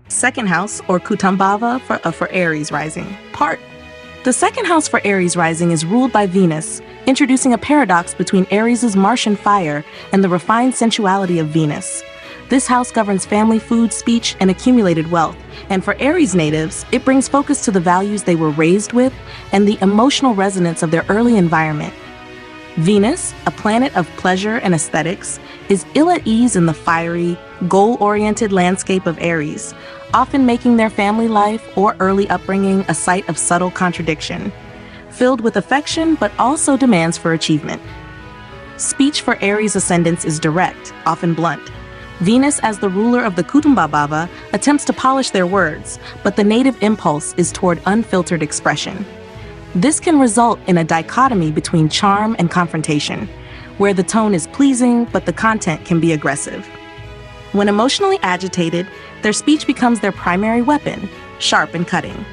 Second house, or Kutambhava for Aries rising. Part. The second house for Aries rising is ruled by Venus, introducing a paradox between Aries' Martian fire and the refined sensuality of Venus. This house governs family, food, speech, and accumulated wealth, and for Aries natives, it brings focus to the values they were raised with and the emotional resonance of their early environment. Venus, a planet of pleasure and aesthetics, is ill at ease in the fiery, goal-oriented landscape of Aries, often making their family life or early upbringing a site of subtle contradiction, filled with affection but also demands for achievement. Speech for Aries ascendants is direct, often blunt. Venus, as the ruler of the Kutambhava, attempts to polish their words, but the native impulse is toward unfiltered expression. This can result in a dichotomy between charm and confrontation, where the tone is pleasing but the content can be aggressive. When emotionally agitated, their speech becomes their primary weapon, sharp and cutting.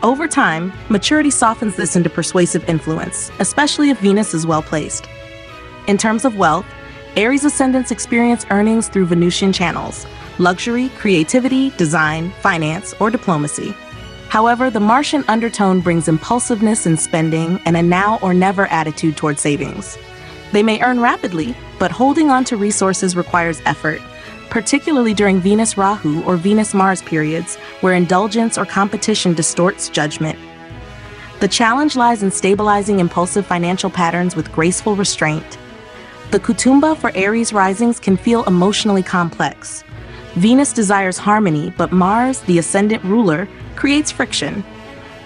Over time, maturity softens this into persuasive influence, especially if Venus is well placed. In terms of wealth, Aries ascendants experience earnings through Venusian channels: luxury, creativity, design, finance, or diplomacy. However, the Martian undertone brings impulsiveness in spending and a now or never attitude toward savings. They may earn rapidly, but holding on to resources requires effort, particularly during Venus-Rahu or Venus-Mars periods, where indulgence or competition distorts judgment. The challenge lies in stabilizing impulsive financial patterns with graceful restraint. The Kutumba for Aries risings can feel emotionally complex. Venus desires harmony, but Mars, the ascendant ruler, creates friction.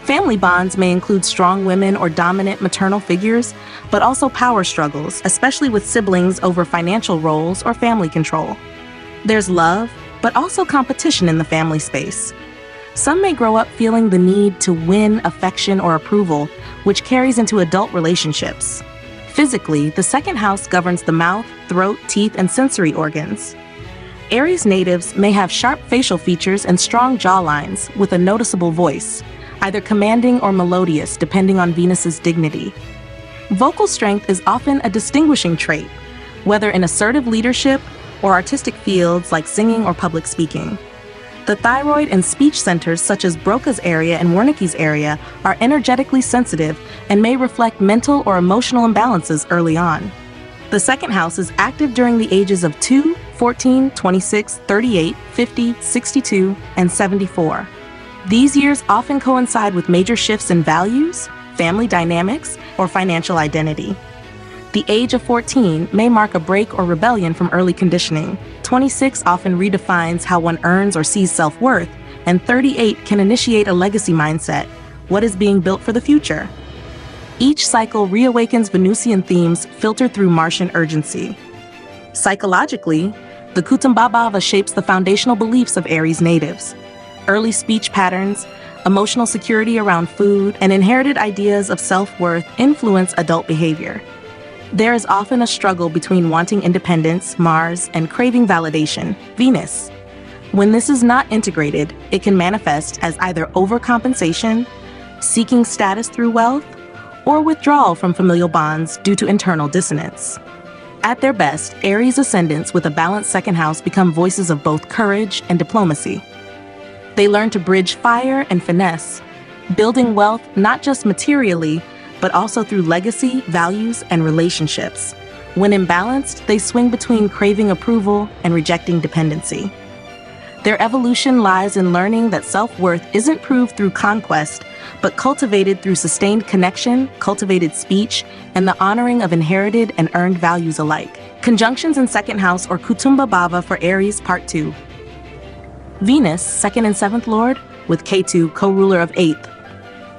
Family bonds may include strong women or dominant maternal figures, but also power struggles, especially with siblings over financial roles or family control. There's love, but also competition in the family space. Some may grow up feeling the need to win affection or approval, which carries into adult relationships. Physically, the second house governs the mouth, throat, teeth, and sensory organs. Aries natives may have sharp facial features and strong jawlines with a noticeable voice, either commanding or melodious depending on Venus's dignity. Vocal strength is often a distinguishing trait, whether in assertive leadership or artistic fields like singing or public speaking. The thyroid and speech centers such as Broca's area and Wernicke's area are energetically sensitive and may reflect mental or emotional imbalances early on. The second house is active during the ages of 2, 14, 26, 38, 50, 62, and 74. These years often coincide with major shifts in values, family dynamics, or financial identity. The age of 14 may mark a break or rebellion from early conditioning. 26 often redefines how one earns or sees self-worth, and 38 can initiate a legacy mindset, what is being built for the future. Each cycle reawakens Venusian themes filtered through Martian urgency. Psychologically, the Kutambhava shapes the foundational beliefs of Aries natives. Early speech patterns, emotional security around food, and inherited ideas of self-worth influence adult behavior. There is often a struggle between wanting independence, Mars, and craving validation, Venus. When this is not integrated, it can manifest as either overcompensation, seeking status through wealth, or withdrawal from familial bonds due to internal dissonance. At their best, Aries ascendants with a balanced second house become voices of both courage and diplomacy. They learn to bridge fire and finesse, building wealth not just materially, but also through legacy, values, and relationships. When imbalanced, they swing between craving approval and rejecting dependency. Their evolution lies in learning that self-worth isn't proved through conquest, but cultivated through sustained connection, cultivated speech, and the honoring of inherited and earned values alike. Conjunctions in second house or Kutambhava for Aries, Part 2. Venus, second and seventh lord, with Ketu, co-ruler of eighth.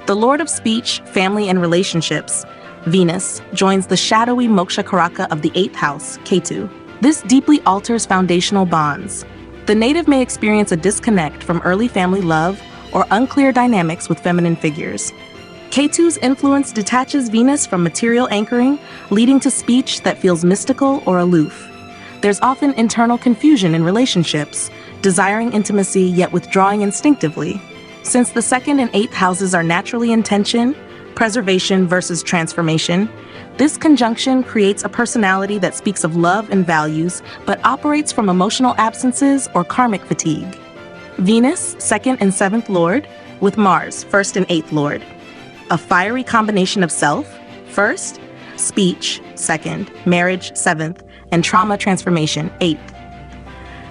The lord of speech, family, and relationships, Venus, joins the shadowy moksha karaka of the eighth house, Ketu. This deeply alters foundational bonds. The native may experience a disconnect from early family love or unclear dynamics with feminine figures. Ketu's influence detaches Venus from material anchoring, leading to speech that feels mystical or aloof. There's often internal confusion in relationships, desiring intimacy yet withdrawing instinctively. Since the second and eighth houses are naturally in tension, preservation versus transformation, this conjunction creates a personality that speaks of love and values, but operates from emotional absences or karmic fatigue. Venus, 2nd and 7th Lord, with Mars, 1st and 8th Lord. A fiery combination of self, 1st, speech, 2nd, marriage, 7th, and trauma transformation, 8th.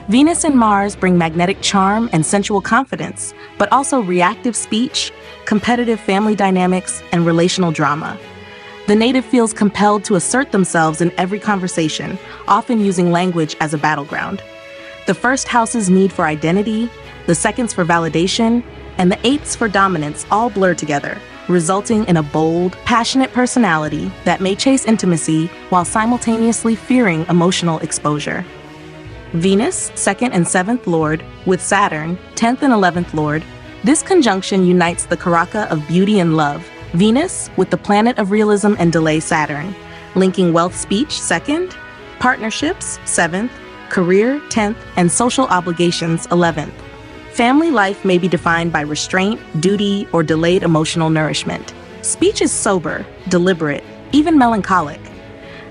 Venus and Mars bring magnetic charm and sensual confidence, but also reactive speech, competitive family dynamics, and relational drama. The native feels compelled to assert themselves in every conversation, often using language as a battleground. The first house's need for identity, the second's for validation, and the eighth's for dominance all blur together, resulting in a bold, passionate personality that may chase intimacy while simultaneously fearing emotional exposure. Venus, 2nd and 7th Lord, with Saturn, 10th and 11th Lord, this conjunction unites the karaka of beauty and love, Venus with the planet of realism and delay Saturn, linking wealth speech, 2nd, partnerships, 7th, career, 10th, and social obligations, 11th. Family life may be defined by restraint, duty, or delayed emotional nourishment. Speech is sober, deliberate, even melancholic.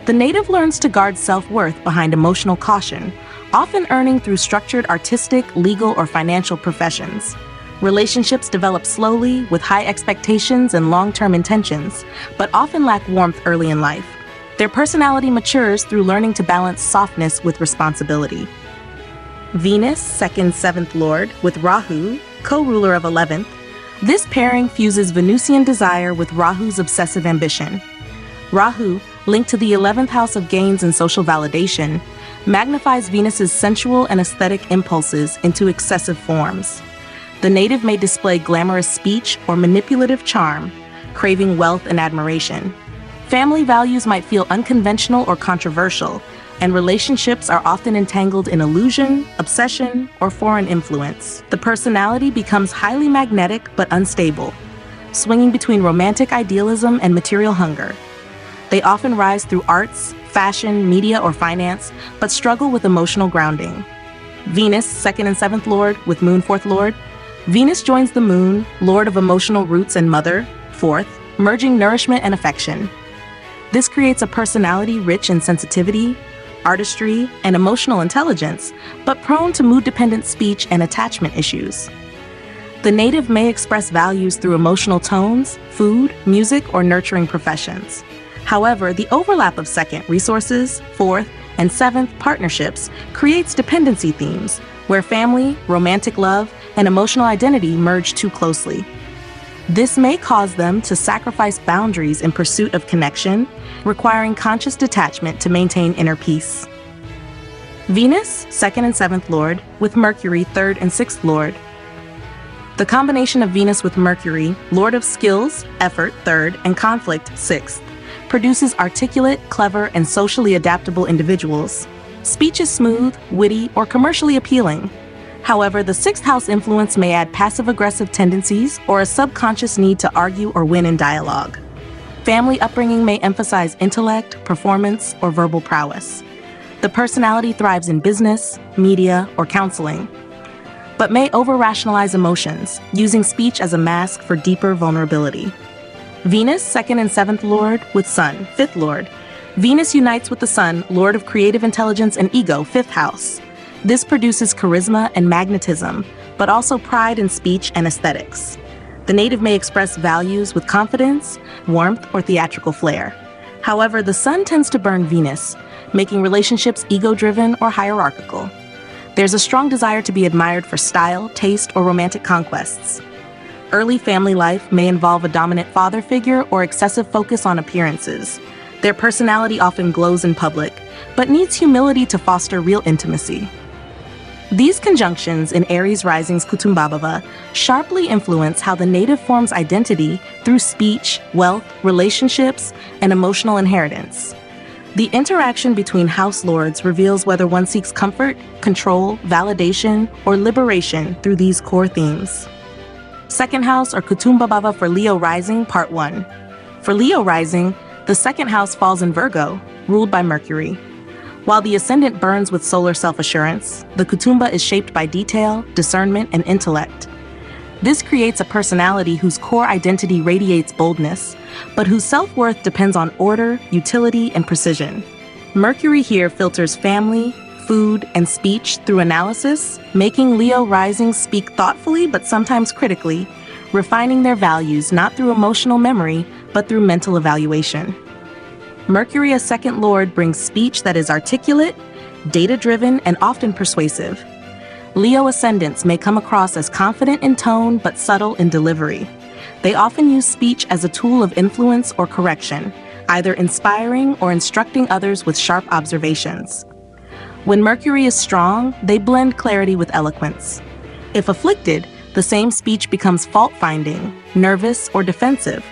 The native learns to guard self-worth behind emotional caution, often earning through structured artistic, legal, or financial professions. Relationships develop slowly with high expectations and long-term intentions, but often lack warmth early in life. Their personality matures through learning to balance softness with responsibility. Venus, 2nd, 7th Lord, with Rahu, co-ruler of 11th. This pairing fuses Venusian desire with Rahu's obsessive ambition. Rahu, linked to the 11th house of gains and social validation, magnifies Venus's sensual and aesthetic impulses into excessive forms. The native may display glamorous speech or manipulative charm, craving wealth and admiration. Family values might feel unconventional or controversial, and relationships are often entangled in illusion, obsession, or foreign influence. The personality becomes highly magnetic but unstable, swinging between romantic idealism and material hunger. They often rise through arts, fashion, media, or finance, but struggle with emotional grounding. Venus, 2nd and 7th Lord, with Moon, 4th Lord. Venus joins the Moon, Lord of emotional roots and mother, 4th, merging nourishment and affection. This creates a personality rich in sensitivity, artistry, and emotional intelligence, but prone to mood-dependent speech and attachment issues. The native may express values through emotional tones, food, music, or nurturing professions. However, the overlap of 2nd resources, 4th, and 7th partnerships creates dependency themes, where family, romantic love, and emotional identity merge too closely. This may cause them to sacrifice boundaries in pursuit of connection, requiring conscious detachment to maintain inner peace. Venus, 2nd and 7th Lord, with Mercury, 3rd and 6th Lord. The combination of Venus with Mercury, Lord of skills, effort, 3rd, and conflict, 6th, produces articulate, clever, and socially adaptable individuals. Speech is smooth, witty, or commercially appealing. However, the 6th house influence may add passive-aggressive tendencies or a subconscious need to argue or win in dialogue. Family upbringing may emphasize intellect, performance, or verbal prowess. The personality thrives in business, media, or counseling, but may over-rationalize emotions, using speech as a mask for deeper vulnerability. Venus, 2nd and 7th Lord, with Sun, 5th Lord. Venus unites with the Sun, Lord of creative intelligence and ego, 5th house. This produces charisma and magnetism, but also pride in speech and aesthetics. The native may express values with confidence, warmth, or theatrical flair. However, the Sun tends to burn Venus, making relationships ego-driven or hierarchical. There's a strong desire to be admired for style, taste, or romantic conquests. Early family life may involve a dominant father figure or excessive focus on appearances. Their personality often glows in public, but needs humility to foster real intimacy. These conjunctions in Aries rising's Kutumbabhava sharply influence how the native forms identity through speech, wealth, relationships, and emotional inheritance. The interaction between house lords reveals whether one seeks comfort, control, validation, or liberation through these core themes. Second house or Kutumbabhava for Leo rising, part 1. For Leo rising, the second house falls in Virgo, ruled by Mercury. While the ascendant burns with solar self-assurance, the Kutumba is shaped by detail, discernment, and intellect. This creates a personality whose core identity radiates boldness, but whose self-worth depends on order, utility, and precision. Mercury here filters family, food, and speech through analysis, making Leo risings speak thoughtfully but sometimes critically, refining their values not through emotional memory but through mental evaluation. Mercury as second lord brings speech that is articulate, data-driven, and often persuasive. Leo ascendants may come across as confident in tone but subtle in delivery. They often use speech as a tool of influence or correction, either inspiring or instructing others with sharp observations. When Mercury is strong, they blend clarity with eloquence. If afflicted, the same speech becomes fault-finding, nervous, or defensive,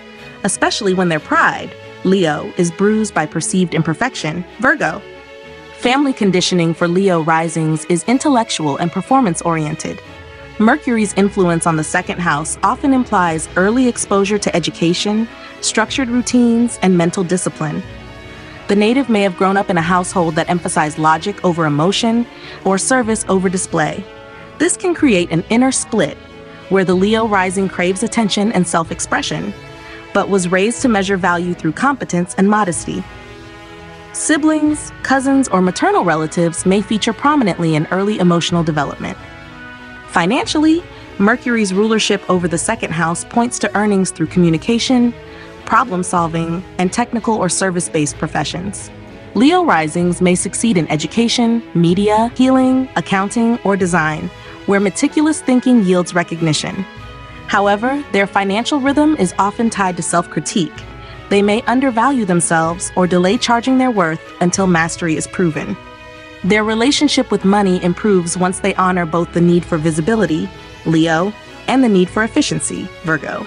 especially when their pride, Leo, is bruised by perceived imperfection, Virgo. Family conditioning for Leo risings is intellectual and performance-oriented. Mercury's influence on the second house often implies early exposure to education, structured routines, and mental discipline. The native may have grown up in a household that emphasized logic over emotion or service over display. This can create an inner split, where the Leo rising craves attention and self-expression, but was raised to measure value through competence and modesty. Siblings, cousins, or maternal relatives may feature prominently in early emotional development. Financially, Mercury's rulership over the second house points to earnings through communication, problem-solving, and technical or service-based professions. Leo risings may succeed in education, media, healing, accounting, or design, where meticulous thinking yields recognition. However, their financial rhythm is often tied to self-critique. They may undervalue themselves or delay charging their worth until mastery is proven. Their relationship with money improves once they honor both the need for visibility, Leo, and the need for efficiency, Virgo.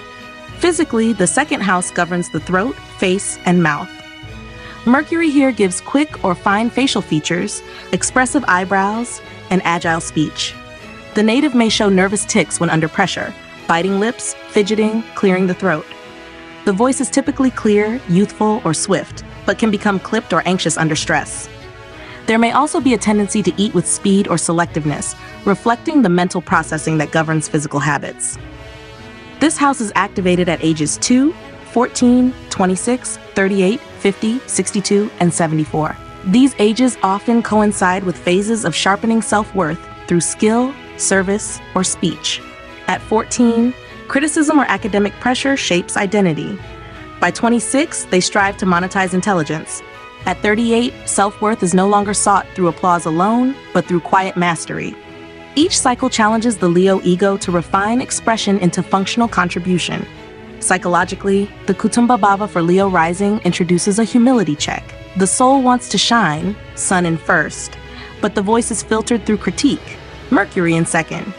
Physically, the second house governs the throat, face, and mouth. Mercury here gives quick or fine facial features, expressive eyebrows, and agile speech. The native may show nervous tics when under pressure, biting lips, fidgeting, clearing the throat. The voice is typically clear, youthful, or swift, but can become clipped or anxious under stress. There may also be a tendency to eat with speed or selectiveness, reflecting the mental processing that governs physical habits. This house is activated at ages 2, 14, 26, 38, 50, 62, and 74. These ages often coincide with phases of sharpening self-worth through skill, service, or speech. At 14, criticism or academic pressure shapes identity. By 26, they strive to monetize intelligence. At 38, self-worth is no longer sought through applause alone, but through quiet mastery. Each cycle challenges the Leo ego to refine expression into functional contribution. Psychologically, the Kutumba Bhava for Leo rising introduces a humility check. The soul wants to shine, sun in first, but the voice is filtered through critique, Mercury in second.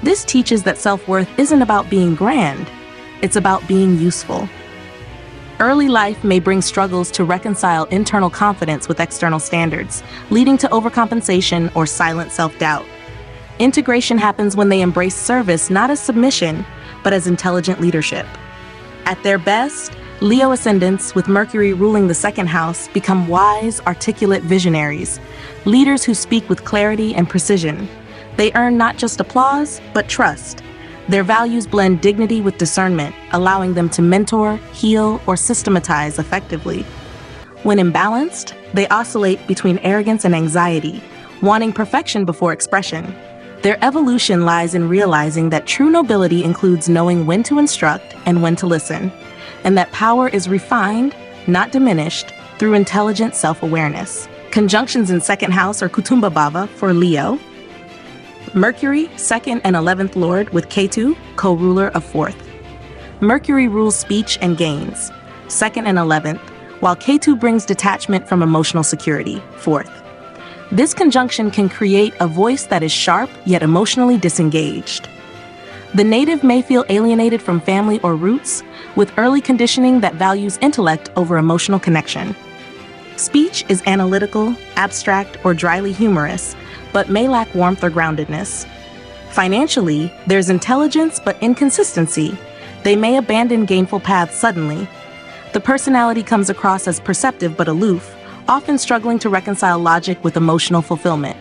This teaches that self-worth isn't about being grand, it's about being useful. Early life may bring struggles to reconcile internal confidence with external standards, leading to overcompensation or silent self-doubt. Integration happens when they embrace service not as submission, but as intelligent leadership. At their best, Leo ascendants, with Mercury ruling the second house, become wise, articulate visionaries, leaders who speak with clarity and precision. They earn not just applause, but trust. Their values blend dignity with discernment, allowing them to mentor, heal, or systematize effectively. When imbalanced, they oscillate between arrogance and anxiety, wanting perfection before expression. Their evolution lies in realizing that true nobility includes knowing when to instruct and when to listen, and that power is refined, not diminished, through intelligent self-awareness. Conjunctions in second house are Kutumba Bhava for Leo, Mercury, 2nd and 11th Lord with Ketu, co-ruler of 4th. Mercury rules speech and gains, 2nd and 11th, while Ketu brings detachment from emotional security, 4th. This conjunction can create a voice that is sharp yet emotionally disengaged. The native may feel alienated from family or roots, with early conditioning that values intellect over emotional connection. Speech is analytical, abstract, or dryly humorous, but may lack warmth or groundedness. Financially, there's intelligence but inconsistency. They may abandon gainful paths suddenly. The personality comes across as perceptive but aloof, often struggling to reconcile logic with emotional fulfillment.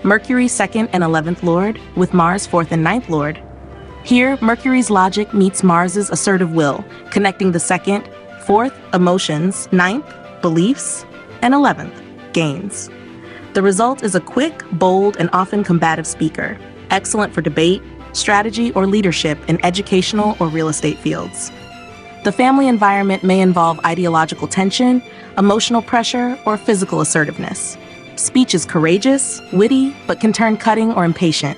Mercury, 2nd and 11th Lord, with Mars, 4th and 9th Lord. Here, Mercury's logic meets Mars's assertive will, connecting the 2nd, 4th, emotions, 9th, beliefs, and 11th, gains. The result is a quick, bold, and often combative speaker, excellent for debate, strategy, or leadership in educational or real estate fields. The family environment may involve ideological tension, emotional pressure, or physical assertiveness. Speech is courageous, witty, but can turn cutting or impatient.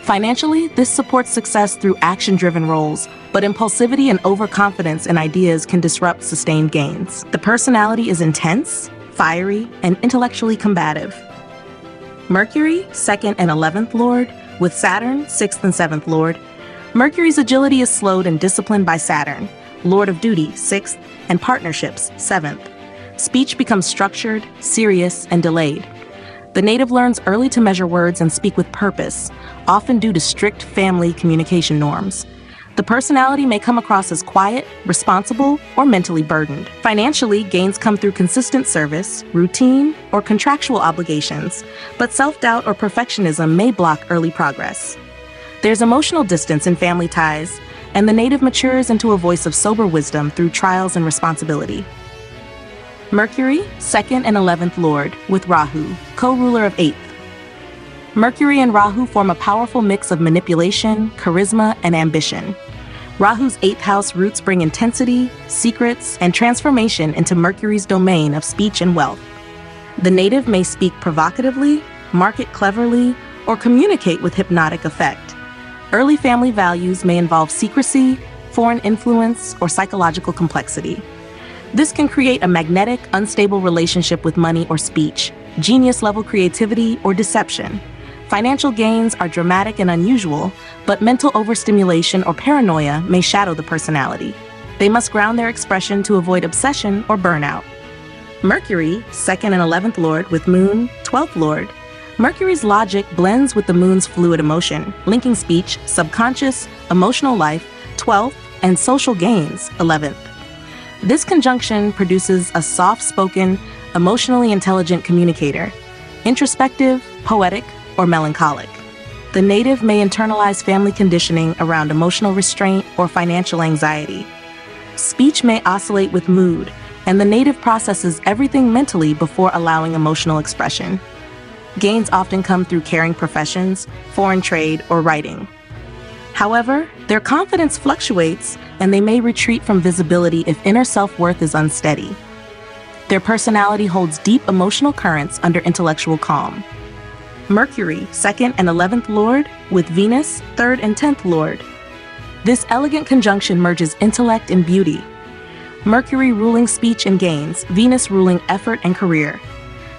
Financially, this supports success through action-driven roles, but impulsivity and overconfidence in ideas can disrupt sustained gains. The personality is intense, fiery, and intellectually combative. Mercury, 2nd and 11th Lord, with Saturn, 6th and 7th Lord. Mercury's agility is slowed and disciplined by Saturn, Lord of Duty, 6th, and Partnerships, 7th. Speech becomes structured, serious, and delayed. The native learns early to measure words and speak with purpose, often due to strict family communication norms. The personality may come across as quiet, responsible, or mentally burdened. Financially, gains come through consistent service, routine, or contractual obligations, but self-doubt or perfectionism may block early progress. There's emotional distance in family ties, and the native matures into a voice of sober wisdom through trials and responsibility. Mercury, 2nd and 11th Lord, with Rahu, co-ruler of 8th. Mercury and Rahu form a powerful mix of manipulation, charisma, and ambition. Rahu's 8th house roots bring intensity, secrets, and transformation into Mercury's domain of speech and wealth. The native may speak provocatively, market cleverly, or communicate with hypnotic effect. Early family values may involve secrecy, foreign influence, or psychological complexity. This can create a magnetic, unstable relationship with money or speech, genius-level creativity, or deception. Financial gains are dramatic and unusual, but mental overstimulation or paranoia may shadow the personality. They must ground their expression to avoid obsession or burnout. Mercury, 2nd and 11th Lord, with Moon, 12th Lord. Mercury's logic blends with the Moon's fluid emotion, linking speech, subconscious, emotional life, 12th, and social gains, 11th. This conjunction produces a soft-spoken, emotionally intelligent communicator, introspective, poetic, or melancholic. The native may internalize family conditioning around emotional restraint or financial anxiety. Speech may oscillate with mood, and the native processes everything mentally before allowing emotional expression. Gains often come through caring professions, foreign trade, or writing. However, their confidence fluctuates, and they may retreat from visibility if inner self-worth is unsteady. Their personality holds deep emotional currents under intellectual calm. Mercury, 2nd and 11th Lord, with Venus, 3rd and 10th Lord. This elegant conjunction merges intellect and beauty. Mercury ruling speech and gains, Venus ruling effort and career.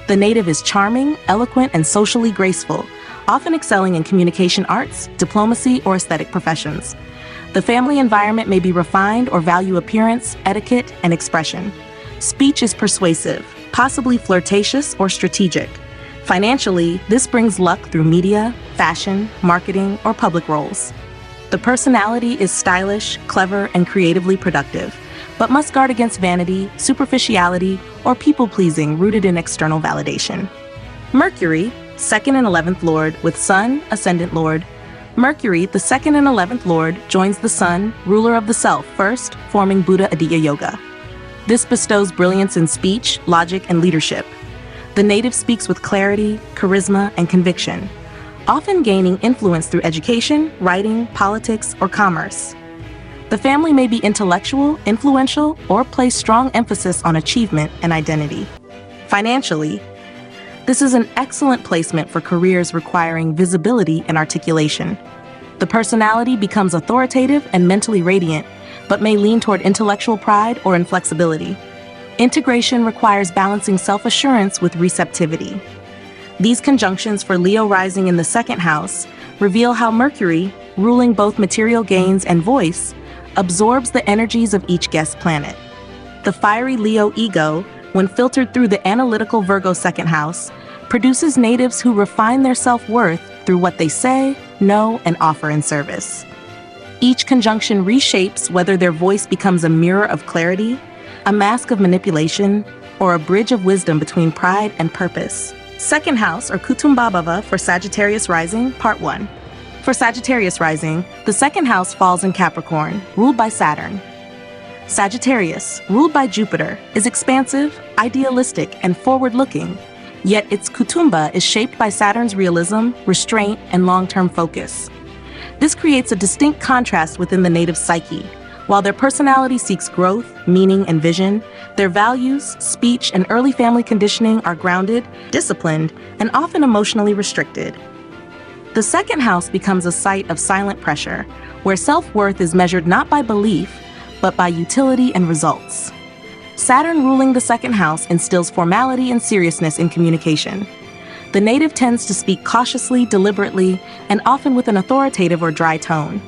The native is charming, eloquent, and socially graceful, often excelling in communication arts, diplomacy, or aesthetic professions. The family environment may be refined or value appearance, etiquette, and expression. Speech is persuasive, possibly flirtatious or strategic. Financially, this brings luck through media, fashion, marketing, or public roles. The personality is stylish, clever, and creatively productive, but must guard against vanity, superficiality, or people-pleasing rooted in external validation. Mercury, 2nd and 11th Lord, with Sun, Ascendant Lord. Mercury, the 2nd and 11th Lord, joins the Sun, ruler of the self, first, forming Buddha Aditya Yoga. This bestows brilliance in speech, logic, and leadership. The native speaks with clarity, charisma, and conviction, often gaining influence through education, writing, politics, or commerce. The family may be intellectual, influential, or place strong emphasis on achievement and identity. Financially, this is an excellent placement for careers requiring visibility and articulation. The personality becomes authoritative and mentally radiant, but may lean toward intellectual pride or inflexibility. Integration requires balancing self-assurance with receptivity. These conjunctions for Leo rising in the 2nd house reveal how Mercury, ruling both material gains and voice, absorbs the energies of each guest planet. The fiery Leo ego, when filtered through the analytical Virgo 2nd house, produces natives who refine their self-worth through what they say, know, and offer in service. Each conjunction reshapes whether their voice becomes a mirror of clarity, a mask of manipulation, or a bridge of wisdom between pride and purpose. 2nd house, or Kutumba Bhava, for Sagittarius rising, part 1. For Sagittarius rising, the 2nd house falls in Capricorn, ruled by Saturn. Sagittarius, ruled by Jupiter, is expansive, idealistic, and forward-looking, Yet its kutumba is shaped by Saturn's realism, restraint, and long-term focus. This creates a distinct contrast within the native psyche. While their personality seeks growth, meaning, and vision, their values, speech, and early family conditioning are grounded, disciplined, and often emotionally restricted. The second house becomes a site of silent pressure, where self-worth is measured not by belief, but by utility and results. Saturn ruling the second house instills formality and seriousness in communication. The native tends to speak cautiously, deliberately, and often with an authoritative or dry tone.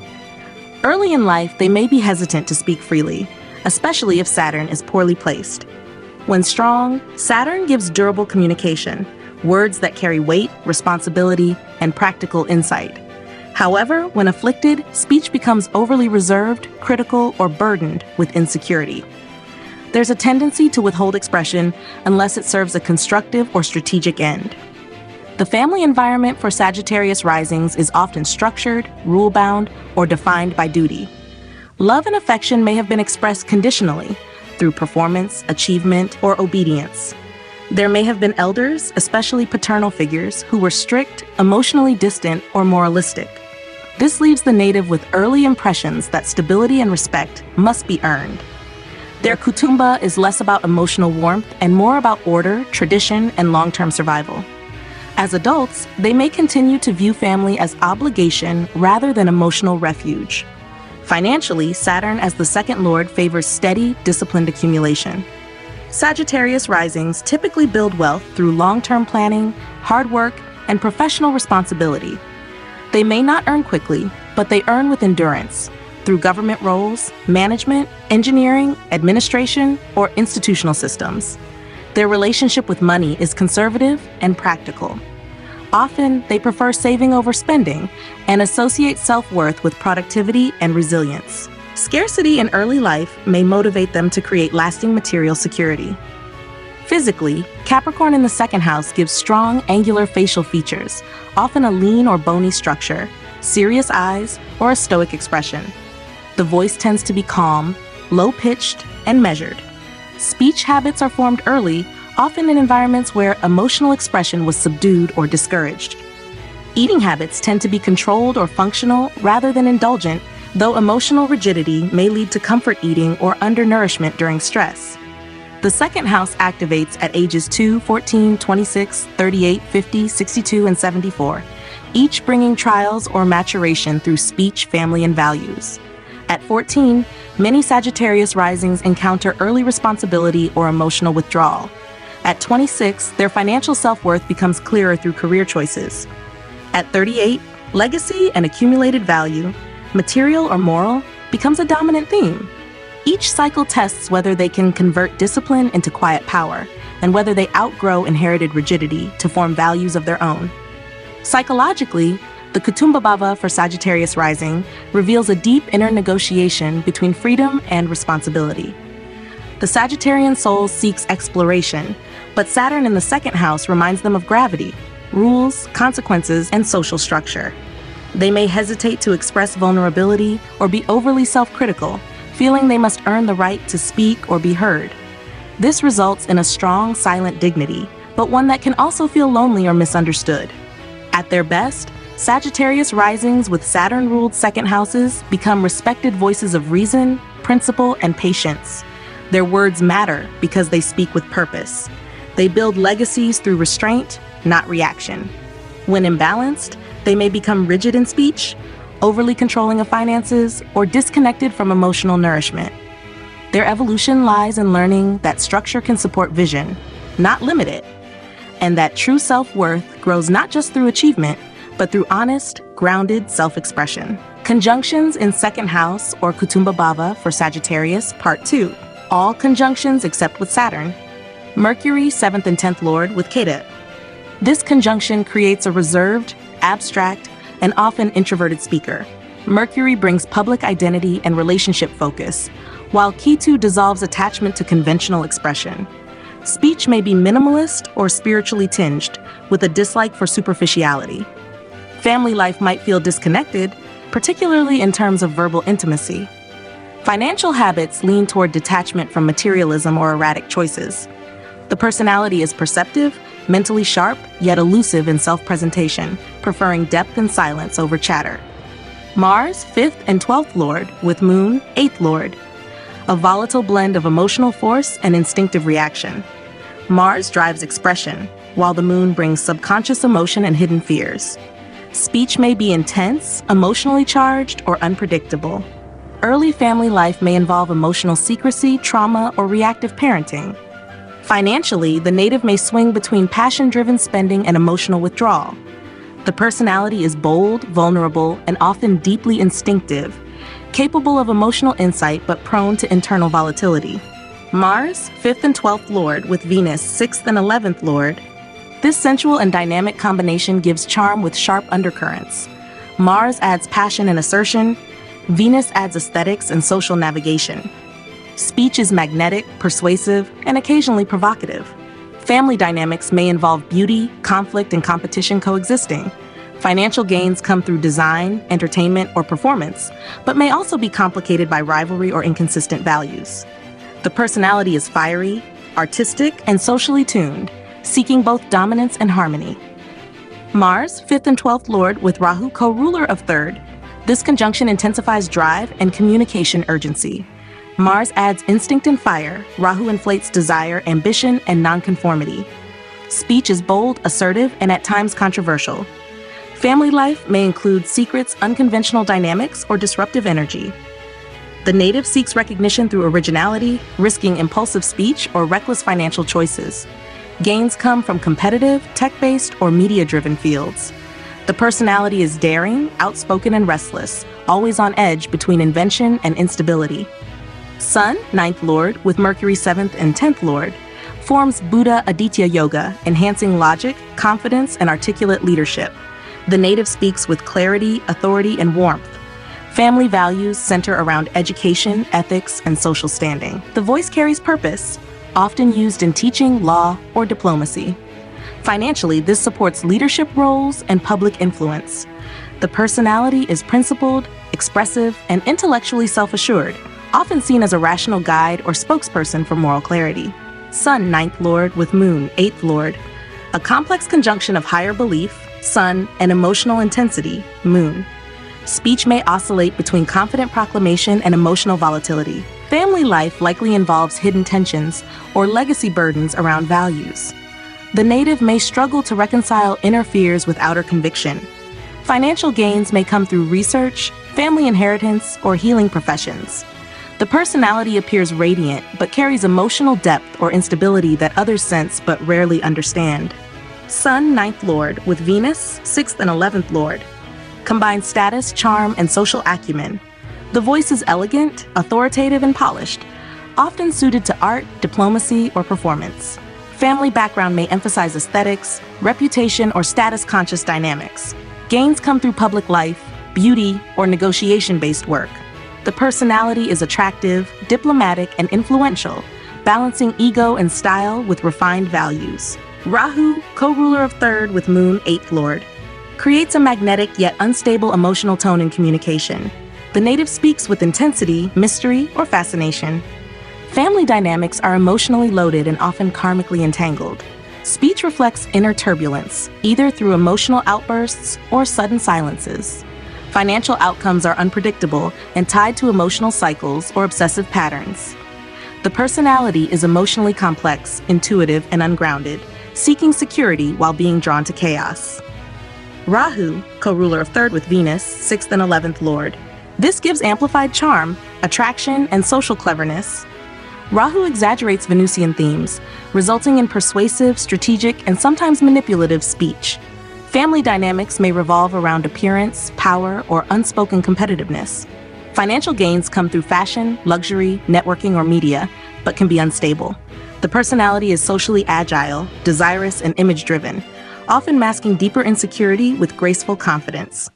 Early in life, they may be hesitant to speak freely, especially if Saturn is poorly placed. When strong, Saturn gives durable communication, words that carry weight, responsibility, and practical insight. However, when afflicted, speech becomes overly reserved, critical, or burdened with insecurity. There's a tendency to withhold expression unless it serves a constructive or strategic end. The family environment for Sagittarius risings is often structured, rule-bound, or defined by duty. Love and affection may have been expressed conditionally through performance, achievement, or obedience. There may have been elders, especially paternal figures, who were strict, emotionally distant, or moralistic. This leaves the native with early impressions that stability and respect must be earned. Their kutumba is less about emotional warmth and more about order, tradition, and long-term survival. As adults, they may continue to view family as obligation rather than emotional refuge. Financially, Saturn as the second lord favors steady, disciplined accumulation. Sagittarius risings typically build wealth through long-term planning, hard work, and professional responsibility. They may not earn quickly, but they earn with endurance through government roles, management, engineering, administration, or institutional systems. Their relationship with money is conservative and practical. Often, they prefer saving over spending and associate self-worth with productivity and resilience. Scarcity in early life may motivate them to create lasting material security. Physically, Capricorn in the second house gives strong, angular facial features, often a lean or bony structure, serious eyes, or a stoic expression. The voice tends to be calm, low-pitched, and measured. Speech habits are formed early, often in environments where emotional expression was subdued or discouraged. Eating habits tend to be controlled or functional rather than indulgent, though emotional rigidity may lead to comfort eating or undernourishment during stress. The second house activates at ages 2, 14, 26, 38, 50, 62, and 74, each bringing trials or maturation through speech, family, and values. At 14, many Sagittarius risings encounter early responsibility or emotional withdrawal. At 26, their financial self-worth becomes clearer through career choices. At 38, legacy and accumulated value, material or moral, becomes a dominant theme. Each cycle tests whether they can convert discipline into quiet power and whether they outgrow inherited rigidity to form values of their own. Psychologically, the Kutumba Bhava for Sagittarius rising reveals a deep inner negotiation between freedom and responsibility. The Sagittarian soul seeks exploration, but Saturn in the second house reminds them of gravity, rules, consequences, and social structure. They may hesitate to express vulnerability or be overly self-critical, feeling they must earn the right to speak or be heard. This results in a strong, silent dignity, but one that can also feel lonely or misunderstood. At their best, Sagittarius risings with Saturn-ruled second houses become respected voices of reason, principle, and patience. Their words matter because they speak with purpose. They build legacies through restraint, not reaction. When imbalanced, they may become rigid in speech, overly controlling of finances, or disconnected from emotional nourishment. Their evolution lies in learning that structure can support vision, not limit it, and that true self-worth grows not just through achievement, but through honest, grounded self-expression. Conjunctions in second house or Kutumba Bhava for Sagittarius, Part 2. All conjunctions except with Saturn. Mercury, 7th and 10th Lord with Ketu. This conjunction creates a reserved, abstract, and often introverted speaker. Mercury brings public identity and relationship focus, while Ketu dissolves attachment to conventional expression. Speech may be minimalist or spiritually tinged, with a dislike for superficiality. Family life might feel disconnected, particularly in terms of verbal intimacy. Financial habits lean toward detachment from materialism or erratic choices. The personality is perceptive, mentally sharp, yet elusive in self-presentation, preferring depth and silence over chatter. Mars, 5th and 12th Lord, with Moon, 8th Lord. A volatile blend of emotional force and instinctive reaction. Mars drives expression, while the Moon brings subconscious emotion and hidden fears. Speech may be intense, emotionally charged, or unpredictable. Early family life may involve emotional secrecy, trauma, or reactive parenting. Financially, the native may swing between passion-driven spending and emotional withdrawal. The personality is bold, vulnerable, and often deeply instinctive, capable of emotional insight but prone to internal volatility. Mars, 5th and 12th Lord, with Venus, 6th and 11th Lord. This sensual and dynamic combination gives charm with sharp undercurrents. Mars adds passion and assertion. Venus adds aesthetics and social navigation. Speech is magnetic, persuasive, and occasionally provocative. Family dynamics may involve beauty, conflict, and competition coexisting. Financial gains come through design, entertainment, or performance, but may also be complicated by rivalry or inconsistent values. The personality is fiery, artistic, and socially tuned, seeking both dominance and harmony. Mars, 5th and 12th Lord, with Rahu, co-ruler of 3rd. This conjunction intensifies drive and communication urgency. Mars adds instinct and fire. Rahu inflates desire, ambition, and nonconformity. Speech is bold, assertive, and at times controversial. Family life may include secrets, unconventional dynamics, or disruptive energy. The native seeks recognition through originality, risking impulsive speech or reckless financial choices. Gains come from competitive, tech-based, or media-driven fields. The personality is daring, outspoken, and restless, always on edge between invention and instability. Sun, 9th Lord, with Mercury, 7th and 10th Lord, forms Buddha Aditya Yoga, enhancing logic, confidence, and articulate leadership. The native speaks with clarity, authority, and warmth. Family values center around education, ethics, and social standing. The voice carries purpose, often used in teaching, law, or diplomacy. Financially, this supports leadership roles and public influence. The personality is principled, expressive, and intellectually self-assured, often seen as a rational guide or spokesperson for moral clarity. Sun, 9th Lord, with Moon, 8th Lord. A complex conjunction of higher belief, Sun, and emotional intensity, Moon. Speech may oscillate between confident proclamation and emotional volatility. Family life likely involves hidden tensions or legacy burdens around values. The native may struggle to reconcile inner fears with outer conviction. Financial gains may come through research, family inheritance, or healing professions. The personality appears radiant, but carries emotional depth or instability that others sense but rarely understand. Sun, 9th Lord, with Venus, 6th and 11th Lord. Combines status, charm, and social acumen. The voice is elegant, authoritative, and polished, often suited to art, diplomacy, or performance. Family background may emphasize aesthetics, reputation, or status-conscious dynamics. Gains come through public life, beauty, or negotiation-based work. The personality is attractive, diplomatic, and influential, balancing ego and style with refined values. Rahu, co-ruler of 3rd with Moon, 8th Lord, creates a magnetic yet unstable emotional tone in communication. The native speaks with intensity, mystery, or fascination. Family dynamics are emotionally loaded and often karmically entangled. Speech reflects inner turbulence, either through emotional outbursts or sudden silences. Financial outcomes are unpredictable and tied to emotional cycles or obsessive patterns. The personality is emotionally complex, intuitive, and ungrounded, seeking security while being drawn to chaos. Rahu, co-ruler of 3rd with Venus, 6th and 11th Lord. This gives amplified charm, attraction, and social cleverness. Rahu exaggerates Venusian themes, resulting in persuasive, strategic, and sometimes manipulative speech. Family dynamics may revolve around appearance, power, or unspoken competitiveness. Financial gains come through fashion, luxury, networking, or media, but can be unstable. The personality is socially agile, desirous, and image-driven, often masking deeper insecurity with graceful confidence.